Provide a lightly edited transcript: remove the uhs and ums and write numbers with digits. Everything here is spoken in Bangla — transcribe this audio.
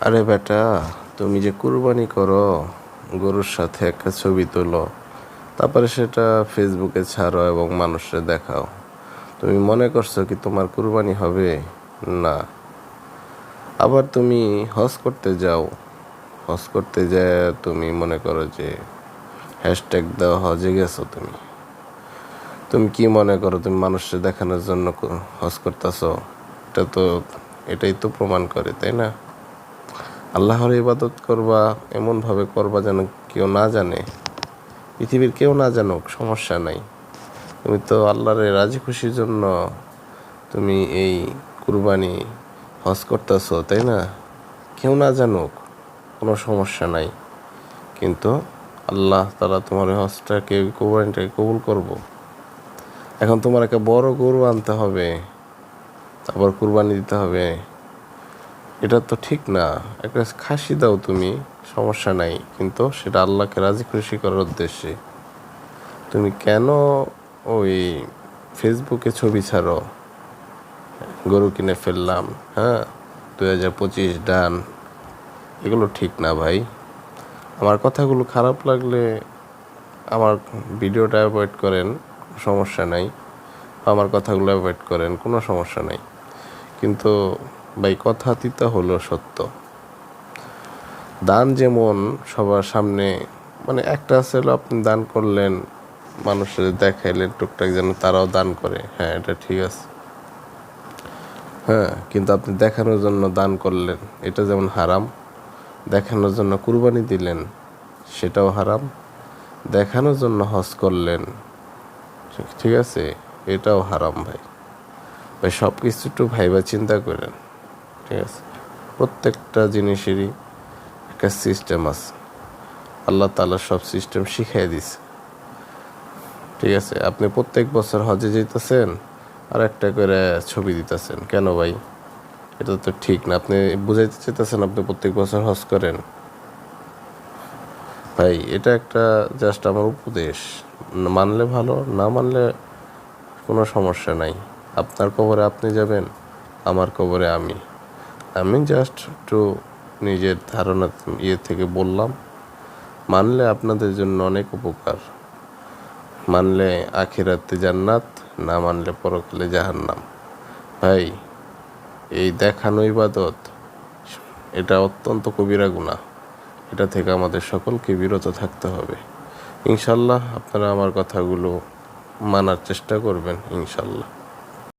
আরে বেটা, তুমি যে কুরবানি করো, গরুর সাথে একটা ছবি তোলো, তারপরে সেটা ফেসবুকে ছাড়ো এবং মানুষকে দেখাও। তুমি মনে করছো কি তোমার কুরবানি হবে? না। আবার তুমি হজ করতে যাও, হজ করতে যায় তুমি মনে করো যে হ্যাশট্যাগ দাও হজে গেছো। তুমি তুমি কি মনে করো তুমি মানুষকে দেখানোর জন্য হজ করতেছো? এটা তো এটাই তো প্রমাণ করে, তাই না? আল্লাহর ইবাদত করবা, এমনভাবে করবা যেন কেউ না জানে, পৃথিবীর কেউ না জানুক, সমস্যা নাই। তুমি তো আল্লাহর রাজি খুশির জন্য তুমি এই কুরবানি হজ করতেছো, তাই না? কেউ না জানুক, কোনো সমস্যা নাই। কিন্তু আল্লাহ তাআলা তোমার হজটাকে, কুরবানিটাকে কবুল করব। এখন তোমার একটা বড় গরু আনতে হবে, তারপর কুরবানি দিতে হবে, এটা তো ঠিক না। একটা খাসি দাও তুমি, সমস্যা নাই, কিন্তু সেটা আল্লাহকে রাজি খুশি করার উদ্দেশ্যে। তুমি কেন ওই ফেসবুকে ছবি ছাড়ো, গরু কিনে ফেললাম, হ্যাঁ, 2025 ডান, এগুলো ঠিক না ভাই। আমার কথাগুলো খারাপ লাগলে আমার ভিডিওটা অ্যাভয়েড করেন, সমস্যা নাই। আমার কথাগুলো অ্যাভয়েড করেন, কোনো সমস্যা নাই। কিন্তু ভাই, কথা তিতা হলো সত্য। দান যেমন সবার সামনে, মানে একটা আছে হলো আপনি দান করলেন, মানুষের দেখাইলেন টুকটাক যেন তারাও দান করে, হ্যাঁ এটা ঠিক আছে। হ্যাঁ, কিন্তু আপনি দেখানোর জন্য দান করলেন, এটা যেমন হারাম। দেখানোর জন্য কুরবানি দিলেন, সেটাও হারাম। দেখানোর জন্য হজ করলেন, ঠিক আছে, এটাও হারাম ভাই। ভাই সব কিছু একটু ভাইবা চিন্তা করেন, ঠিক আছে? প্রত্যেকটা জিনিসেরই একটা সিস্টেম আছে, আল্লাহ তাআলা সব সিস্টেম শিখাই দিছে, ঠিক আছে? আপনি প্রত্যেক বছর হজে যেতেছেন আর একটা করে ছবি দিতেছেন, কেন ভাই? এটা তো ঠিক না। আপনি বুঝাইতে চাইতেছেন আপনি প্রত্যেক বছর হজ করেন? ভাই এটা একটা জাস্ট আমার উপদেশ, মানলে ভালো, না মানলে কোনো সমস্যা নাই। আপনার কবরে আপনি যাবেন, আমার কবরে আমি। আমি জাস্ট একটু নিজের ধারণা থেকে বললাম। মানলে আপনাদের জন্য অনেক উপকার, মানলে আখিরাতে জান্নাত, না মানলে পরকালে জাহান্নাম। ভাই, এই দেখানো ইবাদত, এটা অত্যন্ত কবিরা গুনাহ। এটা থেকে আমাদের সকলকে বিরত থাকতে হবে। ইনশাল্লাহ আপনারা আমার কথাগুলো মানার চেষ্টা করবেন, ইনশাল্লাহ।